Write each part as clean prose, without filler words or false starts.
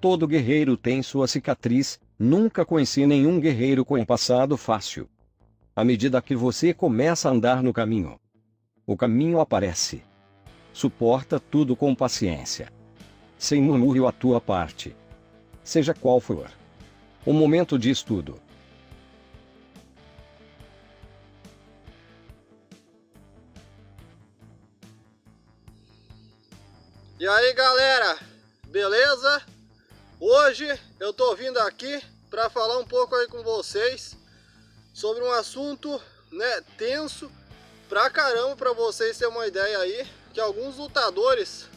Todo guerreiro tem sua cicatriz, nunca conheci nenhum guerreiro com um passado fácil. À medida que você começa a andar no caminho, o caminho aparece. Suporta tudo com paciência, sem murmúrio a tua parte. Seja qual for o momento de estudo. E aí galera, beleza? Hoje eu tô vindo aqui para falar um pouco aí com vocês sobre um assunto, né, tenso pra caramba, para vocês terem uma ideia aí, que alguns lutadores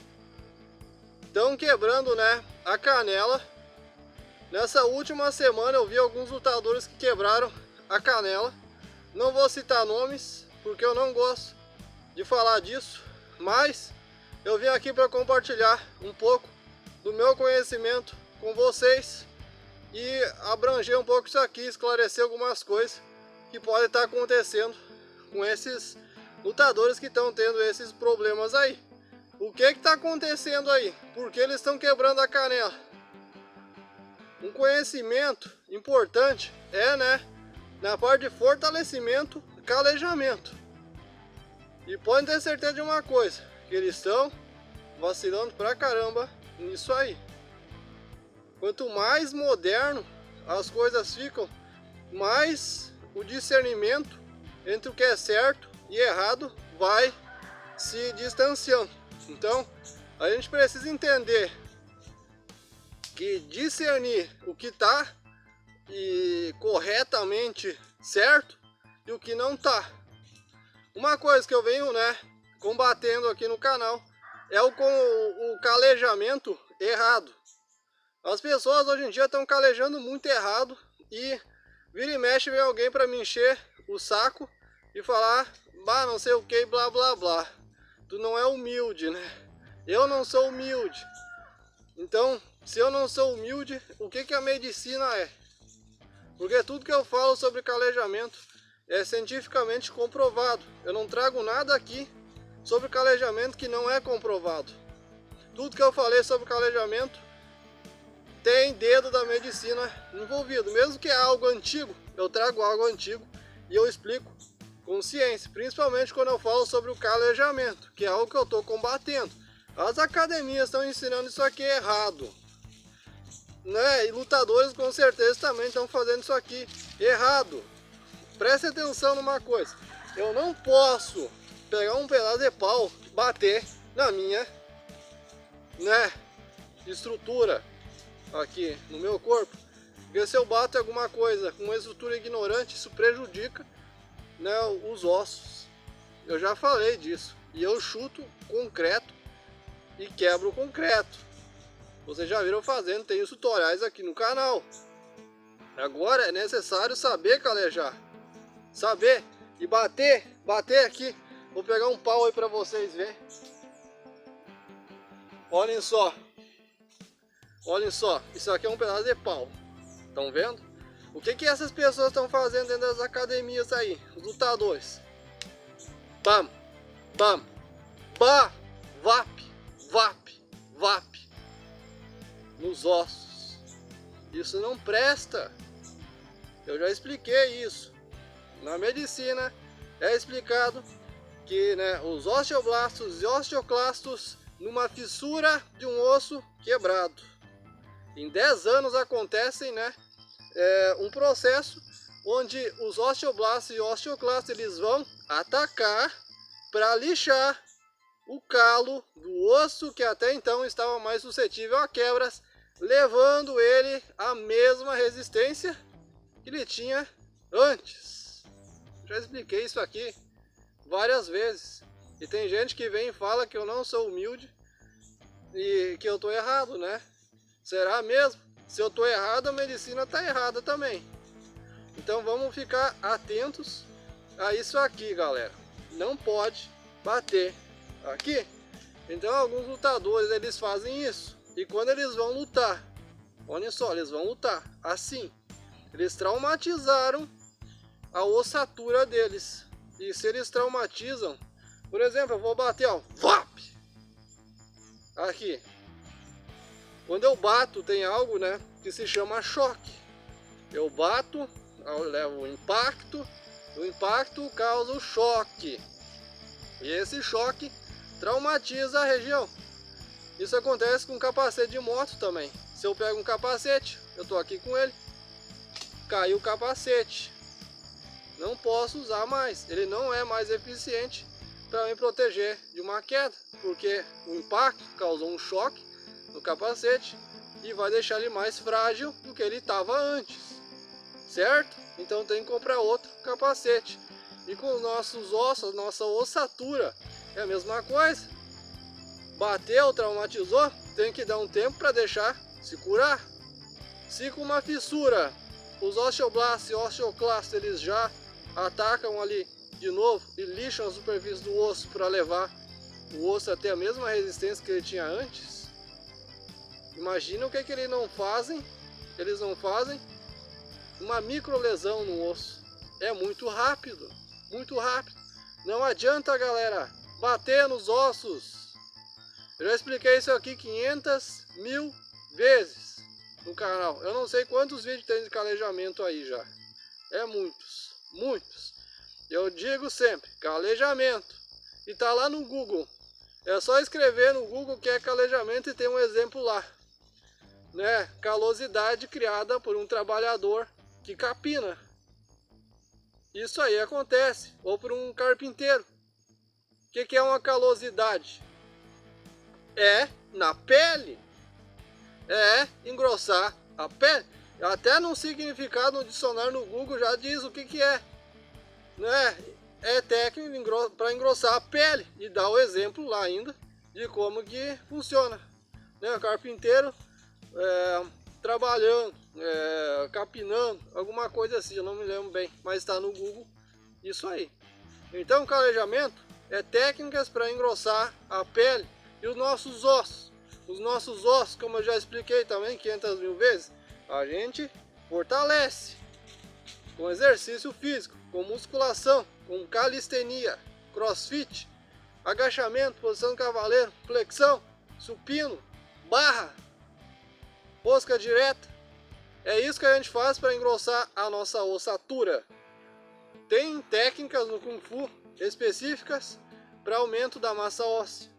estão quebrando, né, a canela. Nessa última semana eu vi alguns lutadores que quebraram a canela. Não vou citar nomes, porque eu não gosto de falar disso, mas eu vim aqui para compartilhar um pouco do meu conhecimento com vocês e abranger um pouco isso aqui, esclarecer algumas coisas que podem estar acontecendo com esses lutadores que estão tendo esses problemas aí. O que está acontecendo aí? Por que eles estão quebrando a canela? Um conhecimento importante é, né, na parte de fortalecimento, calejamento. E podem ter certeza de uma coisa, que eles estão vacilando pra caramba nisso aí. Quanto mais moderno as coisas ficam, mais o discernimento entre o que é certo e errado vai se distanciando. Então, a gente precisa entender que discernir o que está e corretamente certo e o que não está. Uma coisa que eu venho, né, combatendo aqui no canal é o calejamento errado. As pessoas hoje em dia estão calejando muito errado e vira e mexe vem alguém para me encher o saco e falar, bah, não sei o que, blá blá blá. Tu não é humilde, né? Eu não sou humilde. Então, se eu não sou humilde, o que a medicina é? Porque tudo que eu falo sobre calejamento é cientificamente comprovado. Eu não trago nada aqui sobre calejamento que não é comprovado. Tudo que eu falei sobre calejamento tem dedo da medicina envolvido. Mesmo que é algo antigo, eu trago algo antigo e eu explico com ciência. Principalmente quando eu falo sobre o calejamento, que é algo que eu estou combatendo. As academias estão ensinando isso aqui errado, né? E lutadores com certeza também estão fazendo isso aqui errado. Preste atenção numa coisa. Eu não posso pegar um pedaço de pau, bater na minha, né, estrutura aqui no meu corpo. Porque se eu bato alguma coisa com uma estrutura ignorante, isso prejudica, né, os ossos. Eu já falei disso. E eu chuto concreto e quebro o concreto. Vocês já viram fazendo, tem os tutoriais aqui no canal. Agora é necessário saber calejar. Saber e bater aqui. Vou pegar um pau aí para vocês verem. Olhem só. Olhem só, isso aqui é um pedaço de pau. Estão vendo? O que essas pessoas estão fazendo dentro das academias aí? Os lutadores. Bam, bam, bam, vap, vap, vap. Nos ossos. Isso não presta. Eu já expliquei isso. Na medicina é explicado que, né, os osteoblastos e osteoclastos numa fissura de um osso quebrado. Em 10 anos acontecem, né, um processo onde os osteoblastos e osteoclastos eles vão atacar para lixar o calo do osso que até então estava mais suscetível a quebras, levando ele à mesma resistência que ele tinha antes. Já expliquei isso aqui várias vezes. E tem gente que vem e fala que eu não sou humilde e que eu tô errado, né? Será mesmo? Se eu tô errado, a medicina tá errada também. Então vamos ficar atentos a isso aqui, galera. Não pode bater aqui. Então alguns lutadores eles fazem isso. E quando eles vão lutar, olhem só, eles vão lutar assim. Eles traumatizaram a ossatura deles. E se eles traumatizam, por exemplo, eu vou bater, ó, VAP! Aqui. Quando eu bato, tem algo, né, que se chama choque. Eu bato, eu levo o impacto causa o choque. E esse choque traumatiza a região. Isso acontece com capacete de moto também. Se eu pego um capacete, eu tô aqui com ele, caiu o capacete. Não posso usar mais. Ele não é mais eficiente para me proteger de uma queda, porque o impacto causou um choque no capacete e vai deixar ele mais frágil do que ele estava antes, certo? Então tem que comprar outro capacete. E com os nossos ossos, nossa ossatura é a mesma coisa. Bateu, traumatizou, tem que dar um tempo para deixar se curar. Se com uma fissura, os osteoblastos e osteoclastos eles já atacam ali de novo e lixam a superfície do osso para levar o osso a ter a mesma resistência que ele tinha antes. Imagina o que eles não fazem. Eles não fazem uma micro lesão no osso. É muito rápido, muito rápido. Não adianta, galera, bater nos ossos. Eu já expliquei isso aqui 500.000 vezes no canal. Eu não sei quantos vídeos tem de calejamento aí já. É muitos, muitos. Eu digo sempre, calejamento. E tá lá no Google. É só escrever no Google que é calejamento e tem um exemplo lá. Né? Calosidade criada por um trabalhador que capina. Isso aí acontece. Ou por um carpinteiro. O que é uma calosidade? É na pele. É engrossar a pele. Até no significado no dicionário no Google já diz o que é. Né? É técnica para engrossar a pele. E dá o exemplo lá ainda de como que funciona. Né? O carpinteiro trabalhando, capinando, alguma coisa assim, eu não me lembro bem, mas está no Google isso aí. Então, calejamento é técnicas para engrossar a pele e os nossos ossos. Os nossos ossos, como eu já expliquei também 500.000 vezes, a gente fortalece com exercício físico, com musculação, com calistenia, crossfit, agachamento, posição do cavaleiro, flexão, supino, barra, rosca direta. É isso que a gente faz para engrossar a nossa ossatura. Tem técnicas no Kung Fu específicas para aumento da massa óssea.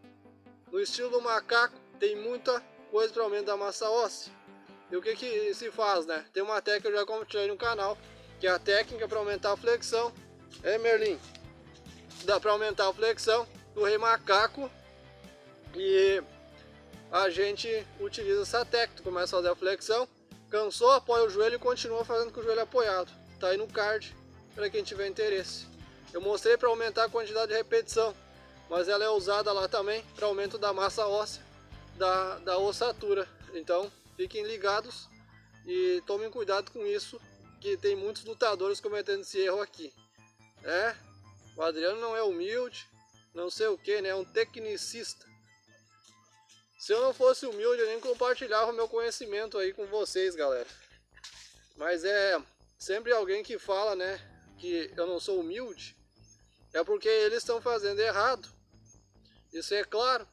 No estilo do macaco tem muita coisa para aumento da massa óssea. E o que se faz, né? Tem uma técnica que eu já compartilhei no canal, que é a técnica para aumentar a flexão. Merlin? Dá para aumentar a flexão do rei macaco. E a gente utiliza essa técnica. Começa a fazer a flexão, cansou, apoia o joelho e continua fazendo com o joelho apoiado. Tá aí no card para quem tiver interesse. Eu mostrei para aumentar a quantidade de repetição, mas ela é usada lá também para aumento da massa óssea, da ossatura. Então fiquem ligados e tomem cuidado com isso, que tem muitos lutadores cometendo esse erro aqui. O Adriano não é humilde, não sei o que, né? É um tecnicista. Se eu não fosse humilde, eu nem compartilhava meu conhecimento aí com vocês, galera. Mas sempre alguém que fala, né, que eu não sou humilde, é porque eles estão fazendo errado. Isso é claro,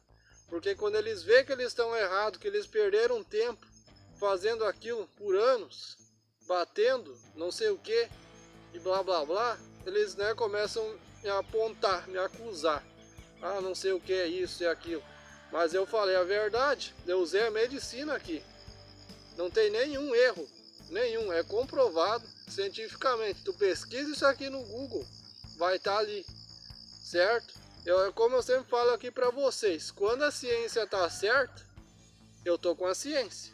porque quando eles veem que eles estão errados, que eles perderam tempo fazendo aquilo por anos, batendo, não sei o que, e blá blá blá, eles, né, começam a me apontar, me acusar. Ah, não sei o que é isso e aquilo. Mas eu falei a verdade, eu usei a medicina aqui. Não tem nenhum erro, nenhum, é comprovado cientificamente. Tu pesquisa isso aqui no Google, vai estar ali, certo? Como eu sempre falo aqui para vocês, quando a ciência está certa, eu tô com a ciência.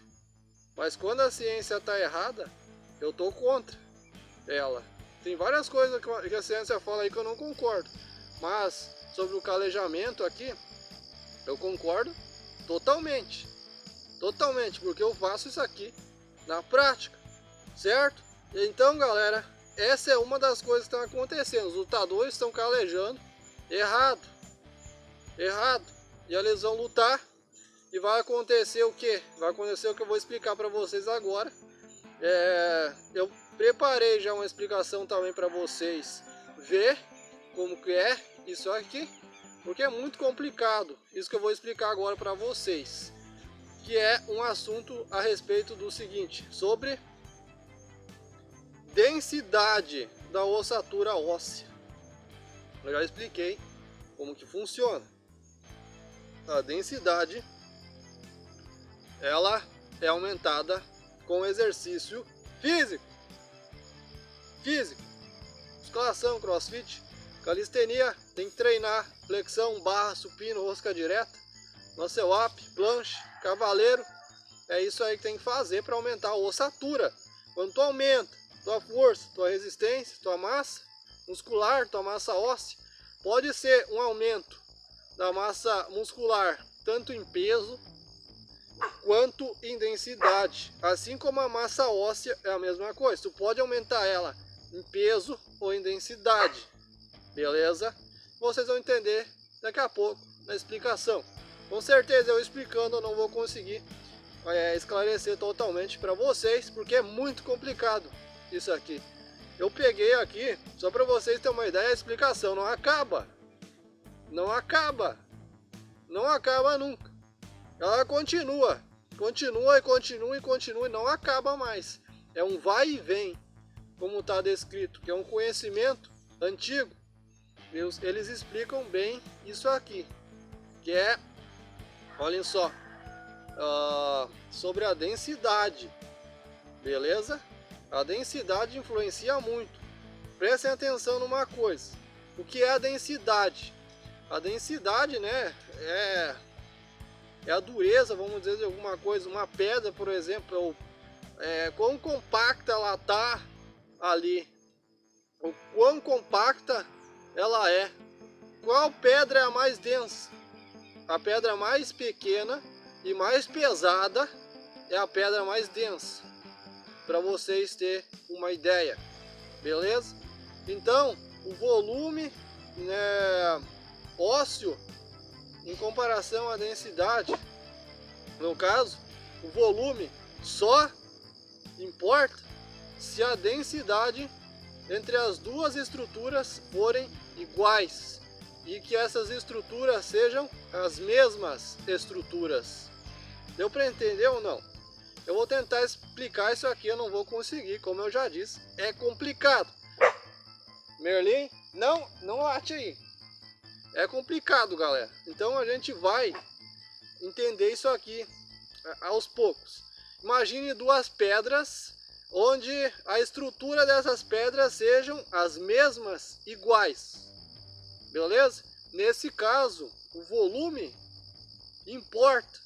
Mas quando a ciência está errada, eu tô contra ela. Tem várias coisas que a ciência fala aí que eu não concordo. Mas sobre o calejamento aqui, eu concordo totalmente. Totalmente, porque eu faço isso aqui na prática, certo? Então, galera, essa é uma das coisas que estão acontecendo. Os lutadores estão calejando errado. Errado. E eles vão lutar e vai acontecer o que? Vai acontecer o que eu vou explicar para vocês agora. Eu preparei já uma explicação também para vocês ver como que é isso aqui, porque é muito complicado. Isso que eu vou explicar agora para vocês, que é um assunto a respeito do seguinte, sobre densidade da ossatura óssea. Eu já expliquei como que funciona. A densidade, ela é aumentada com exercício físico. Musculação, crossfit, calistenia, tem que treinar flexão, barra, supino, rosca direta, muscle up, planche, cavaleiro. É isso aí que tem que fazer para aumentar a ossatura. Quando tu aumenta tua força, tua resistência, tua massa muscular, tua massa óssea, pode ser um aumento da massa muscular tanto em peso quanto em densidade. Assim como a massa óssea é a mesma coisa, tu pode aumentar ela em peso ou em densidade, beleza? Vocês vão entender daqui a pouco na explicação. Com certeza eu explicando eu não vou conseguir esclarecer totalmente para vocês, porque é muito complicado isso aqui. Eu peguei aqui só para vocês terem uma ideia, a explicação não acaba nunca. Ela continua e não acaba mais. É um vai e vem, como está descrito, que é um conhecimento antigo. Eles explicam bem isso aqui, que é, olhem só, sobre a densidade, beleza? A densidade influencia muito. Prestem atenção numa coisa. O que é a densidade? A densidade, né, é a dureza, vamos dizer, de alguma coisa. Uma pedra, por exemplo, quão compacta ela está ali, o quão compacta ela é. Qual pedra é a mais densa? A pedra mais pequena e mais pesada é a pedra mais densa, para vocês terem uma ideia, beleza? Então, o volume, né, ósseo em comparação à densidade, no caso, o volume só importa se a densidade entre as duas estruturas forem iguais e que essas estruturas sejam as mesmas estruturas. Deu para entender ou não? Eu vou tentar explicar isso aqui, eu não vou conseguir, como eu já disse, é complicado. Merlin, não late aí. É complicado, galera. Então a gente vai entender isso aqui aos poucos. Imagine duas pedras onde a estrutura dessas pedras sejam as mesmas, iguais. Beleza? Nesse caso, o volume importa,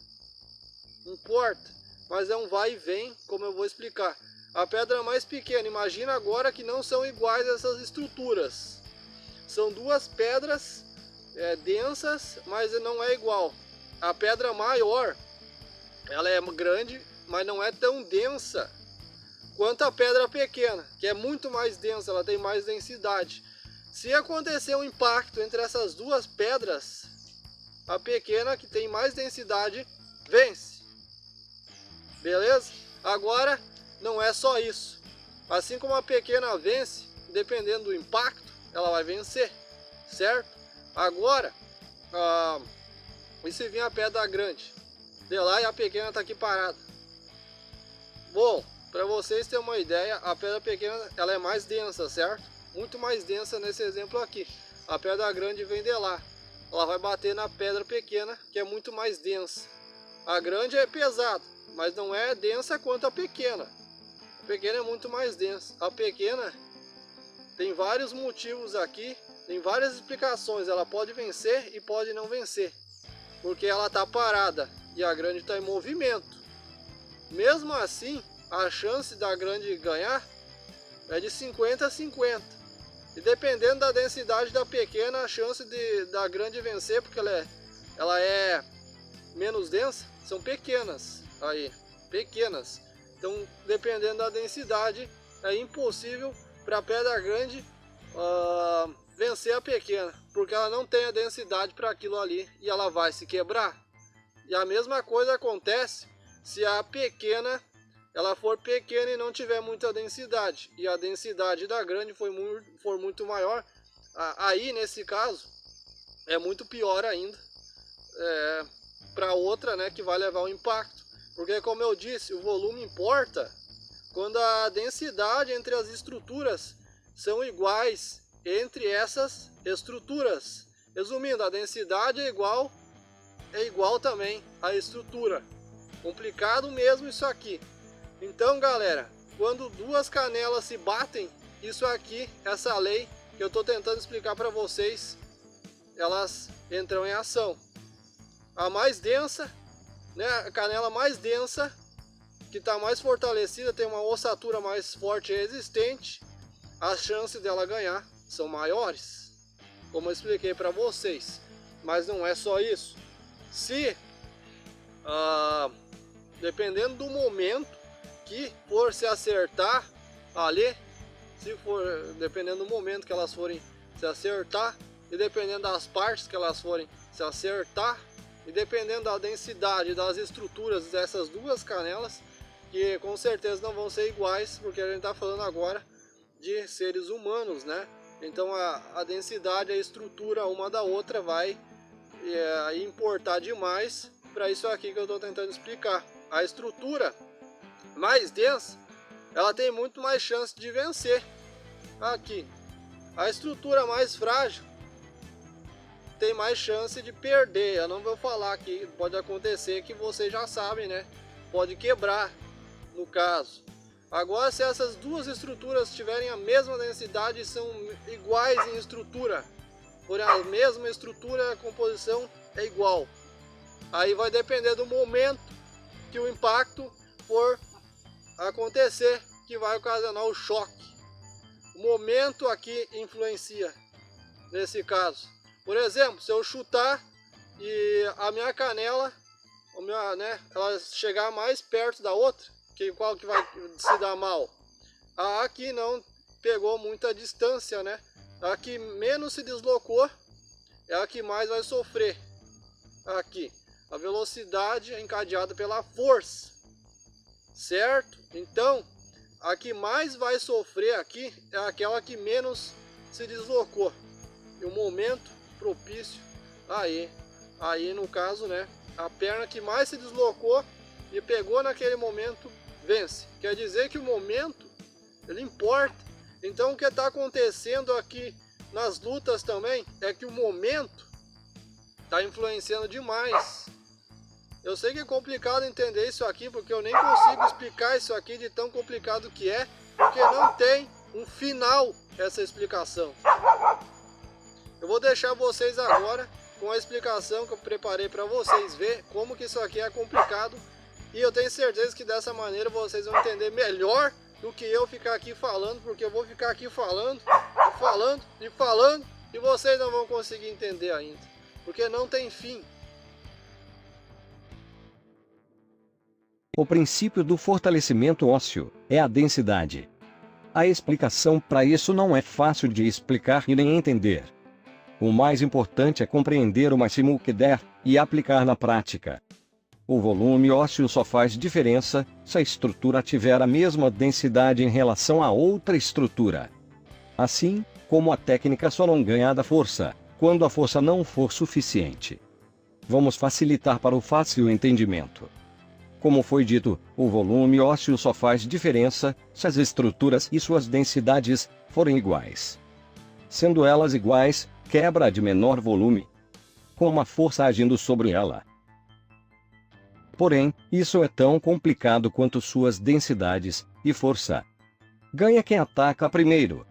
mas é um vai e vem, como eu vou explicar. A pedra mais pequena, imagina agora que não são iguais essas estruturas. São duas pedras densas, mas não é igual. A pedra maior, ela é grande, mas não é tão densa quanto a pedra pequena, que é muito mais densa, ela tem mais densidade. Se acontecer um impacto entre essas duas pedras, a pequena, que tem mais densidade, vence. Beleza? Agora, não é só isso. Assim como a pequena vence, dependendo do impacto, ela vai vencer, certo? Agora, e se vir a pedra grande? De lá e a pequena está aqui parada. Bom, para vocês terem uma ideia, a pedra pequena ela é mais densa, certo? Muito mais densa nesse exemplo aqui. A pedra grande vem de lá. Ela vai bater na pedra pequena, que é muito mais densa. A grande é pesada, mas não é densa quanto a pequena. A pequena é muito mais densa. A pequena tem vários motivos aqui, tem várias explicações. Ela pode vencer e pode não vencer, porque ela está parada e a grande está em movimento. Mesmo assim, a chance da grande ganhar é de 50 a 50. E dependendo da densidade da pequena, a chance da grande vencer, porque ela é menos densa, são pequenas. Aí, pequenas. Então, dependendo da densidade, é impossível para a pedra grande vencer a pequena, porque ela não tem a densidade para aquilo ali e ela vai se quebrar. E a mesma coisa acontece se a pequena ela for pequena e não tiver muita densidade, e a densidade da grande for muito maior, Aí, nesse caso, é muito pior ainda para outra, né, que vai levar o impacto. Porque, como eu disse, o volume importa quando a densidade entre as estruturas são iguais entre essas estruturas. Resumindo, a densidade é igual também à estrutura. Complicado mesmo isso aqui. Então, galera, quando duas canelas se batem, isso aqui, essa lei que eu estou tentando explicar para vocês, elas entram em ação. A mais densa, né, a canela mais densa, que está mais fortalecida, tem uma ossatura mais forte e resistente, as chances dela ganhar são maiores, como eu expliquei para vocês. Mas não é só isso. Se dependendo do momento que for se acertar ali, dependendo do momento que elas forem se acertar, e dependendo das partes que elas forem se acertar, e dependendo da densidade das estruturas dessas duas canelas, que com certeza não vão ser iguais, porque a gente está falando agora de seres humanos, né? Então a densidade, a estrutura uma da outra vai importar demais para isso aqui que eu estou tentando explicar. A estrutura mais densa, ela tem muito mais chance de vencer. Aqui, a estrutura mais frágil tem mais chance de perder. Eu não vou falar aqui, pode acontecer que vocês já sabem, né? Pode quebrar, no caso. Agora, se essas duas estruturas tiverem a mesma densidade e são iguais em estrutura, porém a mesma estrutura, a composição é igual, aí vai depender do momento que o impacto for acontecer, que vai ocasionar o choque. O momento aqui influencia nesse caso. Por exemplo, se eu chutar e a minha canela, ela chegar mais perto da outra, qual que vai se dar mal? A que não pegou muita distância, né? A que menos se deslocou é a que mais vai sofrer. Aqui, a velocidade é encadeada pela força, certo? Então, a que mais vai sofrer aqui é aquela que menos se deslocou. E o momento propício aí no caso, né, a perna que mais se deslocou e pegou naquele momento vence. Quer dizer que o momento, ele importa. Então o que está acontecendo aqui nas lutas também é que o momento está influenciando demais. Eu sei que é complicado entender isso aqui, porque eu nem consigo explicar isso aqui de tão complicado que é, porque não tem um final essa explicação. Eu vou deixar vocês agora com a explicação que eu preparei para vocês ver como que isso aqui é complicado, e eu tenho certeza que dessa maneira vocês vão entender melhor do que eu ficar aqui falando, porque eu vou ficar aqui falando e vocês não vão conseguir entender ainda, porque não tem fim. O princípio do fortalecimento ósseo é a densidade. A explicação para isso não é fácil de explicar e nem entender. O mais importante é compreender o máximo que der e aplicar na prática. O volume ósseo só faz diferença se a estrutura tiver a mesma densidade em relação a outra estrutura. Assim, como a técnica só não ganha da força, quando a força não for suficiente. Vamos facilitar para o fácil entendimento. Como foi dito, o volume ósseo só faz diferença se as estruturas e suas densidades forem iguais. Sendo elas iguais, quebra de menor volume, com uma força agindo sobre ela. Porém, isso é tão complicado quanto suas densidades e força. Ganha quem ataca primeiro.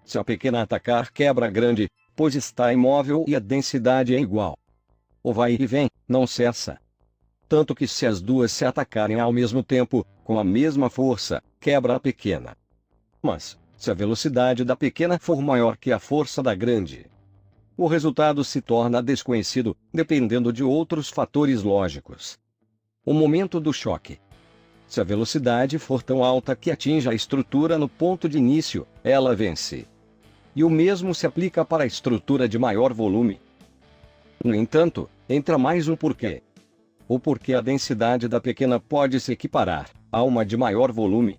Se a pequena atacar, quebra a grande, pois está imóvel e a densidade é igual. O vai e vem não cessa. Tanto que se as duas se atacarem ao mesmo tempo, com a mesma força, quebra a pequena. Mas, se a velocidade da pequena for maior que a força da grande, o resultado se torna desconhecido, dependendo de outros fatores lógicos. O momento do choque. Se a velocidade for tão alta que atinja a estrutura no ponto de início, ela vence. E o mesmo se aplica para a estrutura de maior volume. No entanto, entra mais um porquê. O porquê a densidade da pequena pode se equiparar a uma de maior volume,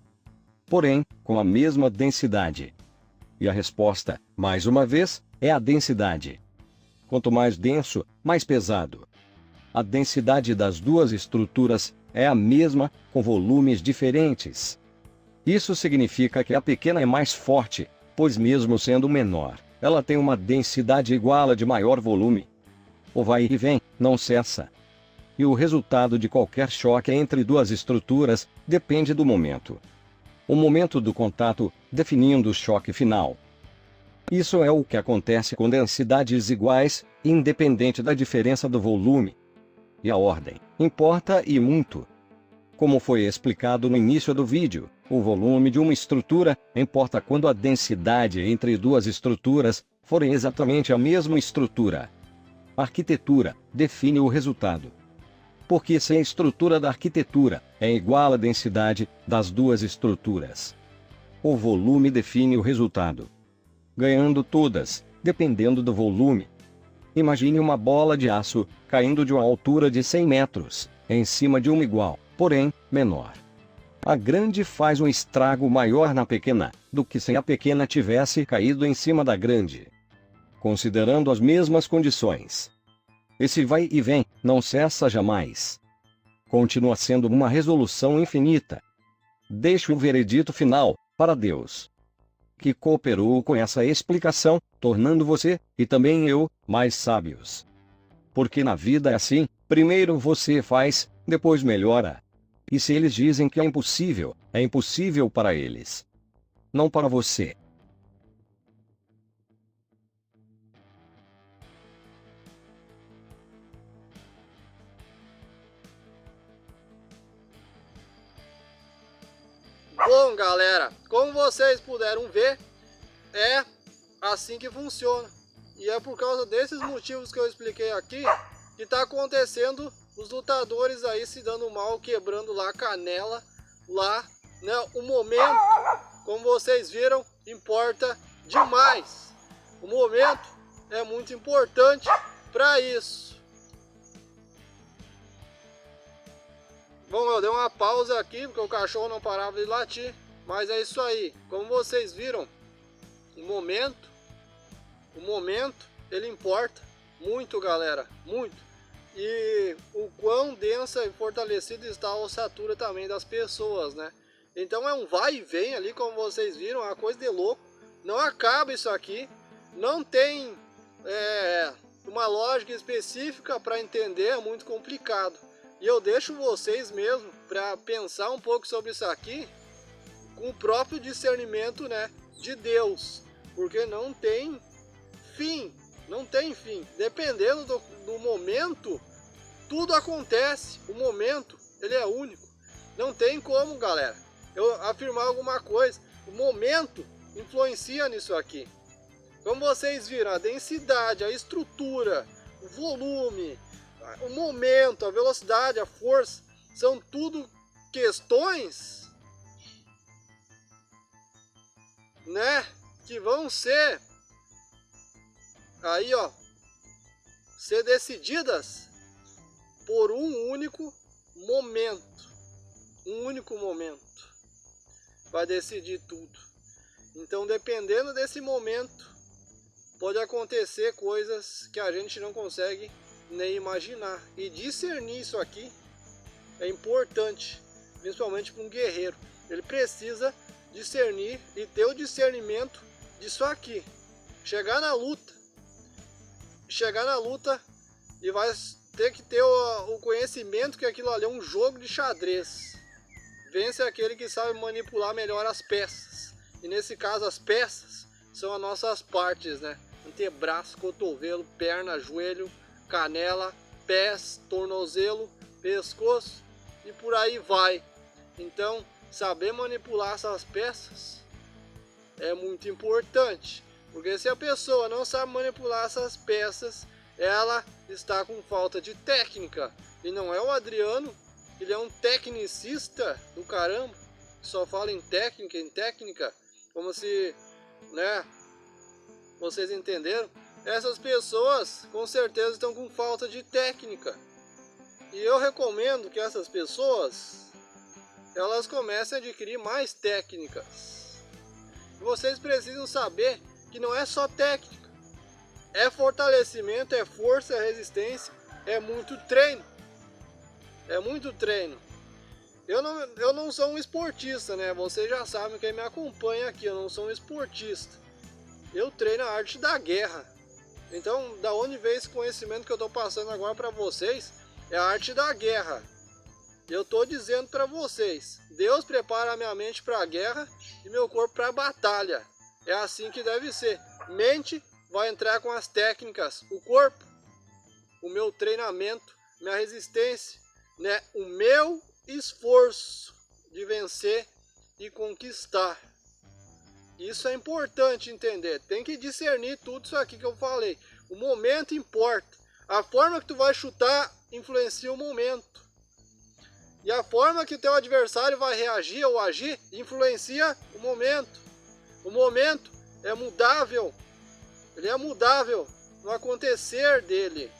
porém, com a mesma densidade. E a resposta, mais uma vez, é a densidade. Quanto mais denso, mais pesado. A densidade das duas estruturas é a mesma, com volumes diferentes. Isso significa que a pequena é mais forte, pois mesmo sendo menor, ela tem uma densidade igual à de maior volume. O vai e vem não cessa. E o resultado de qualquer choque entre duas estruturas depende do momento. O momento do contato, definindo o choque final. Isso é o que acontece com densidades iguais, independente da diferença do volume. E a ordem importa e muito. Como foi explicado no início do vídeo, o volume de uma estrutura importa quando a densidade entre duas estruturas forem exatamente a mesma estrutura. A arquitetura define o resultado. Porque se a estrutura da arquitetura é igual à densidade das duas estruturas, o volume define o resultado. Ganhando todas, dependendo do volume. Imagine uma bola de aço caindo de uma altura de 100 metros, em cima de uma igual, porém, menor. A grande faz um estrago maior na pequena, do que se a pequena tivesse caído em cima da grande. Considerando as mesmas condições. Esse vai e vem não cessa jamais. Continua sendo uma resolução infinita. Deixo o veredito final para Deus, que cooperou com essa explicação, tornando você, e também eu, mais sábios. Porque na vida é assim, primeiro você faz, depois melhora. E se eles dizem que é impossível para eles. Não para você. Bom, galera, como vocês puderam ver, é assim que funciona. E é por causa desses motivos que eu expliquei aqui que está acontecendo os lutadores aí se dando mal, quebrando lá a canela, lá, né? O momento, como vocês viram, importa demais. O momento é muito importante para isso. Bom, eu dei uma pausa aqui porque o cachorro não parava de latir, mas é isso aí. Como vocês viram, o momento, ele importa muito, galera, muito. E o quão densa e fortalecida está a ossatura também das pessoas, né? Então é um vai e vem ali, como vocês viram, é uma coisa de louco. Não acaba isso aqui, não tem uma lógica específica para entender, é muito complicado. E eu deixo vocês mesmo para pensar um pouco sobre isso aqui com o próprio discernimento, né, de Deus, porque não tem fim, dependendo do momento, tudo acontece, o momento, ele é único, não tem como, galera, eu afirmar alguma coisa, o momento influencia nisso aqui. Como vocês viram, a densidade, a estrutura, o volume, o momento, a velocidade, a força, são tudo questões, né, que vão ser aí, ó, ser decididas por um único momento. Um único momento vai decidir tudo. Então, dependendo desse momento, pode acontecer coisas que a gente não consegue nem imaginar. E discernir isso aqui é importante, principalmente para um guerreiro. Ele precisa discernir e ter o discernimento disso aqui. Chegar na luta e vai ter que ter o conhecimento que aquilo ali é um jogo de xadrez. Vence aquele que sabe manipular melhor as peças. E nesse caso as peças são as nossas partes, né? Antebraço, cotovelo, perna, joelho, canela, pés, tornozelo, pescoço e por aí vai. Então, saber manipular essas peças é muito importante, porque se a pessoa não sabe manipular essas peças, ela está com falta de técnica. E não é o Adriano, ele é um tecnicista do caramba, só fala em técnica, como se, né, vocês entenderam? Essas pessoas com certeza estão com falta de técnica. E eu recomendo que essas pessoas, elas comecem a adquirir mais técnicas. Vocês precisam saber que não é só técnica. É fortalecimento, é força, é resistência, é muito treino. É muito treino. Eu não sou um esportista, né? Vocês já sabem, quem me acompanha aqui, eu não sou um esportista. Eu treino a arte da guerra. Então, da onde veio esse conhecimento que eu estou passando agora para vocês? É a arte da guerra. Eu estou dizendo para vocês, Deus prepara a minha mente para a guerra e meu corpo para a batalha. É assim que deve ser. Mente vai entrar com as técnicas, o corpo, o meu treinamento, minha resistência, né? O meu esforço de vencer e conquistar. Isso é importante entender. Tem que discernir tudo isso aqui que eu falei. O momento importa. A forma que tu vai chutar influencia o momento. E a forma que o teu adversário vai reagir ou agir influencia o momento. O momento é mudável. Ele é mudável no acontecer dele.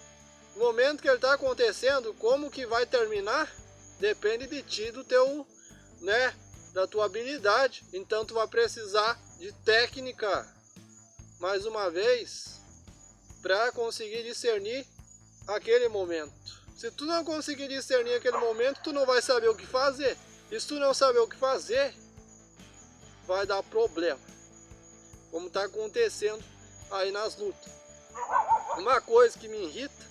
No momento que ele está acontecendo, como que vai terminar? Depende de ti, do teu, né, da tua habilidade. Então tu vai precisar de técnica, mais uma vez, para conseguir discernir aquele momento. Se tu não conseguir discernir aquele momento, tu não vai saber o que fazer. E se tu não saber o que fazer, vai dar problema, como está acontecendo aí nas lutas. Uma coisa que me irrita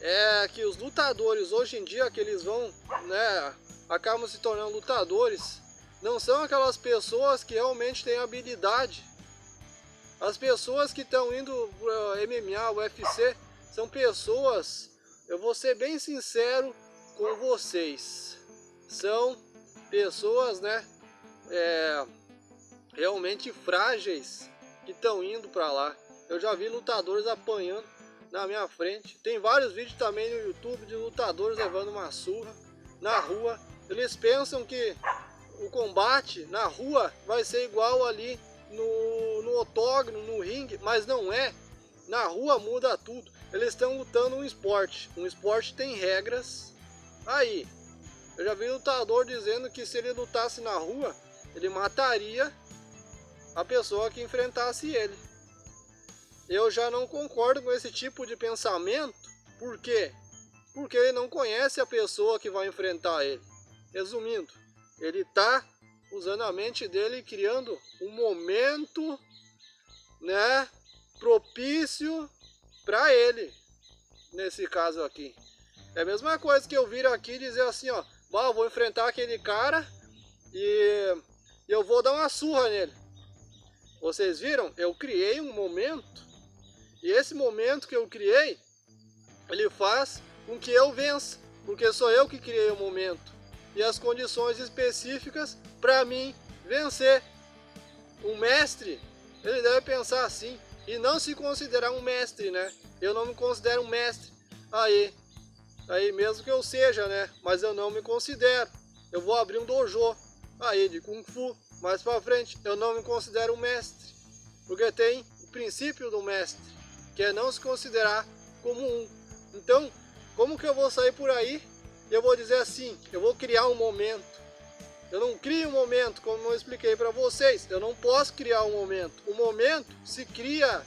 é que os lutadores hoje em dia, que eles vão, né, acabam se tornando lutadores, não são aquelas pessoas que realmente têm habilidade. As pessoas que estão indo para MMA, UFC, são pessoas, eu vou ser bem sincero com vocês, são pessoas, né, realmente frágeis que estão indo para lá. Eu já vi lutadores apanhando na minha frente. Tem vários vídeos também no YouTube de lutadores levando uma surra na rua. Eles pensam que o combate na rua vai ser igual ali no octógono, no ringue, mas não é. Na rua muda tudo. Eles estão lutando um esporte. Um esporte tem regras. Aí, eu já vi lutador dizendo que se ele lutasse na rua, ele mataria a pessoa que enfrentasse ele. Eu já não concordo com esse tipo de pensamento. Por quê? Porque ele não conhece a pessoa que vai enfrentar ele. Resumindo, ele está usando a mente dele e criando um momento, né, propício para ele, nesse caso aqui. É a mesma coisa que eu vir aqui e dizer assim, ó, eu vou enfrentar aquele cara e eu vou dar uma surra nele. Vocês viram? Eu criei um momento, e esse momento que eu criei, ele faz com que eu vença, porque sou eu que criei o momento e as condições específicas para mim vencer. Um mestre, ele deve pensar assim e não se considerar um mestre, né? Eu não me considero um mestre. Aí mesmo que eu seja, né? Mas eu não me considero. Eu vou abrir um dojo aí de Kung Fu mais para frente. Eu não me considero um mestre, porque tem o princípio do mestre, que é não se considerar como um. Então, como que eu vou sair por aí e eu vou dizer assim, eu vou criar um momento? Eu não crio um momento, como eu expliquei para vocês. Eu não posso criar um momento. O momento se cria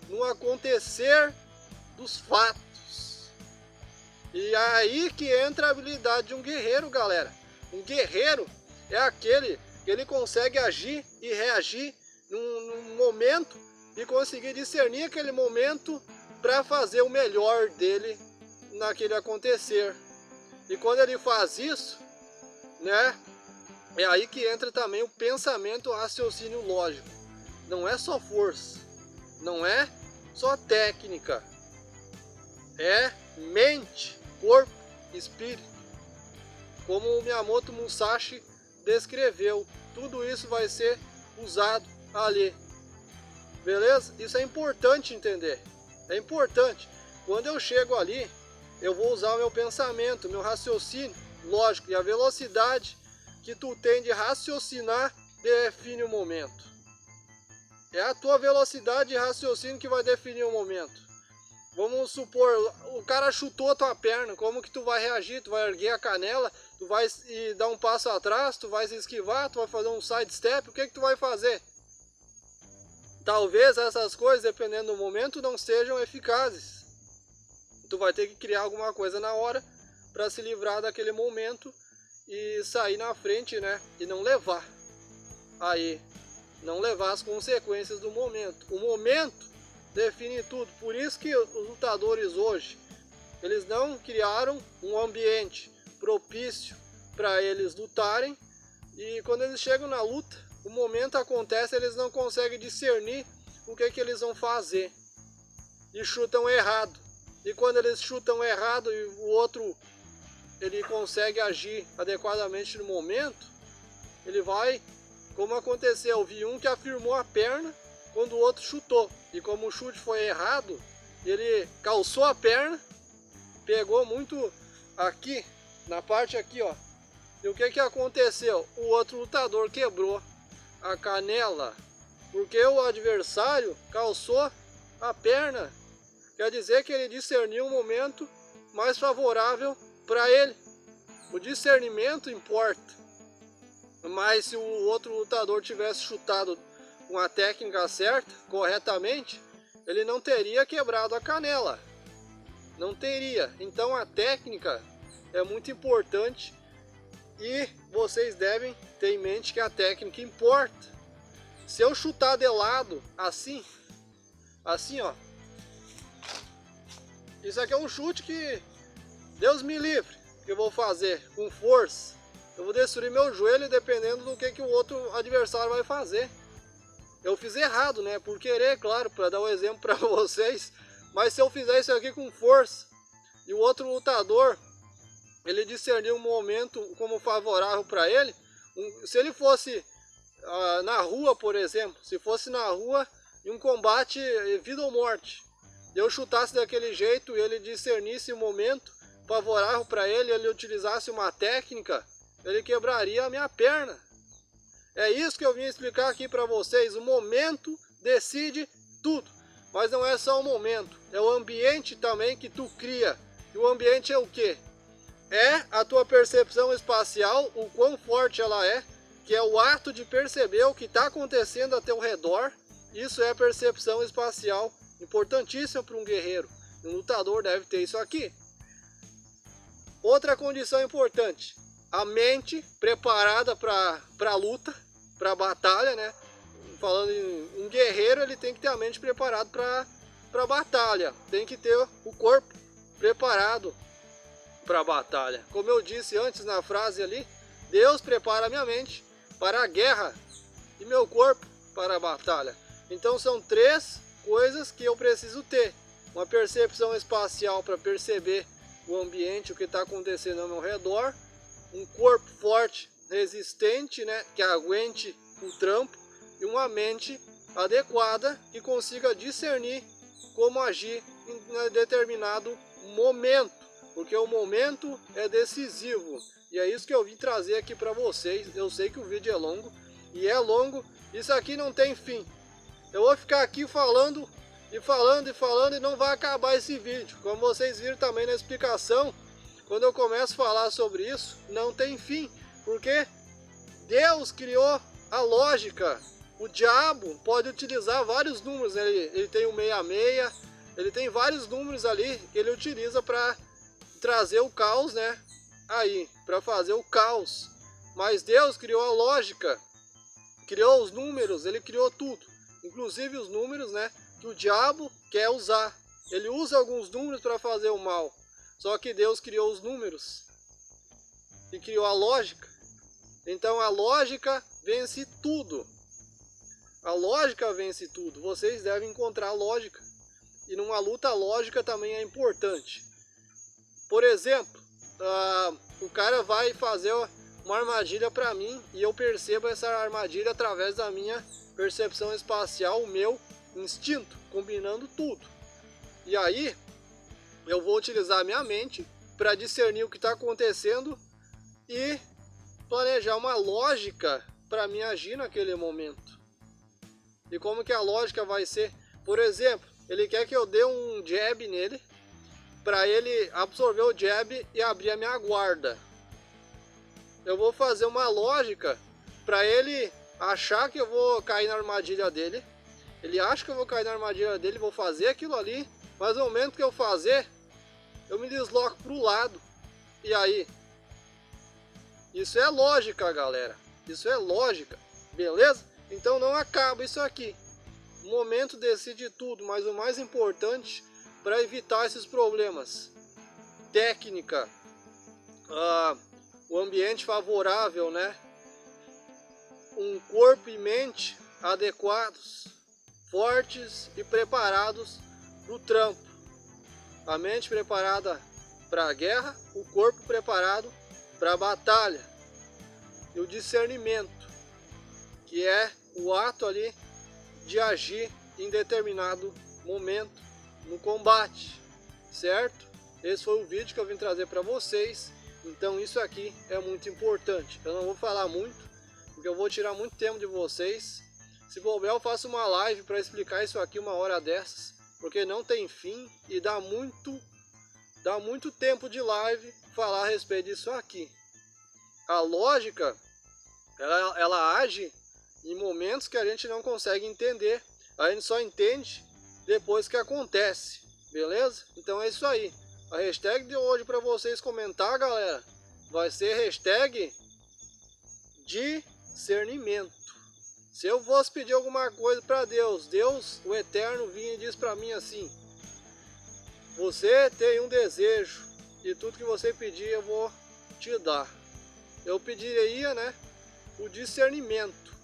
no acontecer dos fatos. E é aí que entra a habilidade de um guerreiro, galera. Um guerreiro é aquele que ele consegue agir e reagir num momento e conseguir discernir aquele momento para fazer o melhor dele naquele acontecer. E quando ele faz isso, né, é aí que entra também o pensamento, o raciocínio lógico. Não é só força, não é só técnica, é mente, corpo, espírito. Como o Miyamoto Musashi descreveu, tudo isso vai ser usado ali. Beleza? Isso é importante entender. É importante. Quando eu chego ali, eu vou usar o meu pensamento, meu raciocínio lógico, e a velocidade que tu tem de raciocinar define o momento. É a tua velocidade de raciocínio que vai definir o momento. Vamos supor, o cara chutou a tua perna, como que tu vai reagir? Tu vai erguer a canela, tu vai dar um passo atrás, tu vai se esquivar, tu vai fazer um side step, o que que tu vai fazer? talvez essas coisas, dependendo do momento, não sejam eficazes. Tu vai ter que criar alguma coisa na hora para se livrar daquele momento e sair na frente, né? E não levar as consequências do momento. O momento define tudo. Por isso que os lutadores hoje, eles não criaram um ambiente propício para eles lutarem, e quando eles chegam na luta, o momento acontece, eles não conseguem discernir o que eles vão fazer e chutam errado. E quando eles chutam errado e o outro ele consegue agir adequadamente no momento, ele vai, como aconteceu, eu vi um que afirmou a perna quando o outro chutou, e como o chute foi errado, ele calçou a perna, pegou muito aqui, na parte aqui, ó. E o que aconteceu? O outro lutador quebrou a canela, porque o adversário calçou a perna. Quer dizer que ele discerniu um momento mais favorável para ele. O discernimento importa. Mas se o outro lutador tivesse chutado com a técnica certa, corretamente, ele não teria quebrado a canela. Não teria. Então a técnica é muito importante e vocês devem ter em mente que a técnica importa. Se eu chutar de lado, assim ó, isso aqui é um chute que Deus me livre, que eu vou fazer com força. Eu vou destruir meu joelho dependendo do que o outro adversário vai fazer. Eu fiz errado, né? Por querer, claro, para dar um exemplo para vocês. Mas se eu fizer isso aqui com força e o outro lutador, ele discerniu um momento como favorável para ele, se ele fosse na rua, por exemplo, se fosse na rua em um combate vida ou morte, eu chutasse daquele jeito e ele discernisse o momento favorável para ele, ele utilizasse uma técnica, ele quebraria a minha perna. É isso que eu vim explicar aqui para vocês. O momento decide tudo, mas não é só o momento, é o ambiente também que tu cria. E o ambiente é o quê? É a tua percepção espacial, o quão forte ela é, que é o ato de perceber o que está acontecendo a teu redor. Isso é percepção espacial, importantíssimo para um guerreiro. Um lutador deve ter isso aqui. Outra condição importante, a mente preparada para a luta, para a batalha, né? Falando em um guerreiro, ele tem que ter a mente preparada para a batalha, tem que ter o corpo preparado para a batalha. Como eu disse antes na frase ali, Deus prepara minha mente para a guerra e meu corpo para a batalha. Então são três coisas que eu preciso ter: uma percepção espacial para perceber o ambiente, o que está acontecendo ao meu redor, um corpo forte, resistente, né, que aguente o trampo, e uma mente adequada que consiga discernir como agir em determinado momento, porque o momento é decisivo. E é isso que eu vim trazer aqui para vocês. Eu sei que o vídeo é longo, e é longo, isso aqui não tem fim. Eu vou ficar aqui falando e falando e falando e não vai acabar esse vídeo. Como vocês viram também na explicação, quando eu começo a falar sobre isso, não tem fim, porque Deus criou a lógica. O diabo pode utilizar vários números, ele tem o 66, ele tem vários números ali que ele utiliza para trazer o caos, né? Aí, para fazer o caos. Mas Deus criou a lógica, criou os números, ele criou tudo, inclusive os números, né, que o diabo quer usar. Ele usa alguns números para fazer o mal. Só que Deus criou os números e criou a lógica. Então a lógica vence tudo. A lógica vence tudo. Vocês devem encontrar lógica. E numa luta a lógica também é importante. Por exemplo, o cara vai fazer uma armadilha para mim e eu percebo essa armadilha através da minha percepção espacial, o meu instinto, combinando tudo. E aí eu vou utilizar a minha mente para discernir o que está acontecendo e planejar uma lógica para mim agir naquele momento. E como que a lógica vai ser? Por exemplo, ele quer que eu dê um jab nele, para ele absorver o jab e abrir a minha guarda. Eu vou fazer uma lógica para ele achar que eu vou cair na armadilha dele Ele acha que eu vou cair na armadilha dele, vou fazer aquilo ali, mas no momento que eu fazer, eu me desloco pro lado. E aí? Isso é lógica, galera. Isso é lógica, beleza? Então não acaba isso aqui. O momento decide tudo, mas o mais importante para evitar esses problemas: técnica, o ambiente favorável, né? Um corpo e mente adequados, fortes e preparados para o trampo. A mente preparada para a guerra, o corpo preparado para a batalha. E o discernimento, que é o ato ali de agir em determinado momento no combate, certo? Esse foi o vídeo que eu vim trazer para vocês. Então isso aqui é muito importante. Eu não vou falar muito, porque eu vou tirar muito tempo de vocês. Se bobear, eu faço uma live para explicar isso aqui uma hora dessas, porque não tem fim e dá muito tempo de live falar a respeito disso aqui. A lógica, ela age em momentos que a gente não consegue entender. A gente só entende depois que acontece, beleza? Então é isso aí. A hashtag de hoje para vocês comentar, galera, vai ser hashtag discernimento. Se eu fosse pedir alguma coisa para Deus, Deus, o Eterno, vinha e diz para mim assim: você tem um desejo e tudo que você pedir eu vou te dar. Eu pediria, né, o discernimento,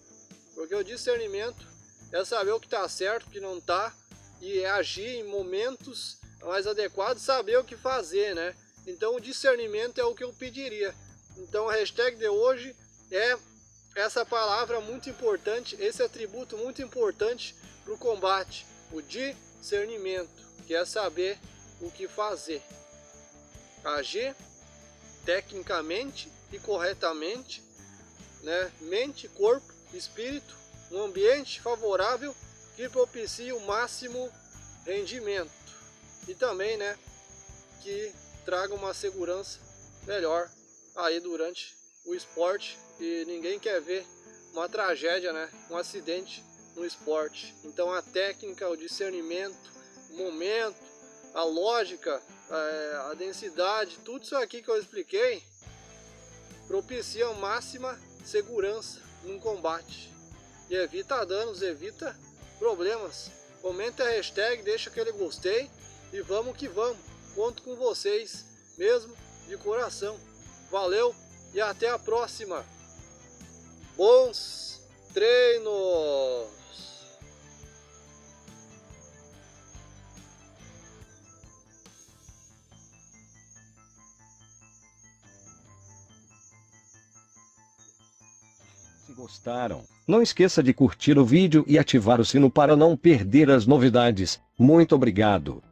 porque o discernimento é saber o que está certo, o que não está, e é agir em momentos mais adequados, saber o que fazer, né? Então o discernimento é o que eu pediria. Então a hashtag de hoje é essa palavra muito importante, esse atributo muito importante para o combate, o discernimento, que é saber o que fazer, agir tecnicamente e corretamente, né? Mente, corpo, espírito, um ambiente favorável que propicie o máximo rendimento e também, né, que traga uma segurança melhor aí durante o esporte, e ninguém quer ver uma tragédia, né, um acidente no esporte. Então a técnica, o discernimento, o momento, a lógica, a densidade, tudo isso aqui que eu expliquei propicia a máxima segurança num combate e evita danos, evita problemas. Comenta a hashtag, deixa aquele gostei e vamos que vamos. Conto com vocês mesmo de coração. Valeu e até a próxima. Bons treinos! Se gostaram, não esqueça de curtir o vídeo e ativar o sino para não perder as novidades. Muito obrigado!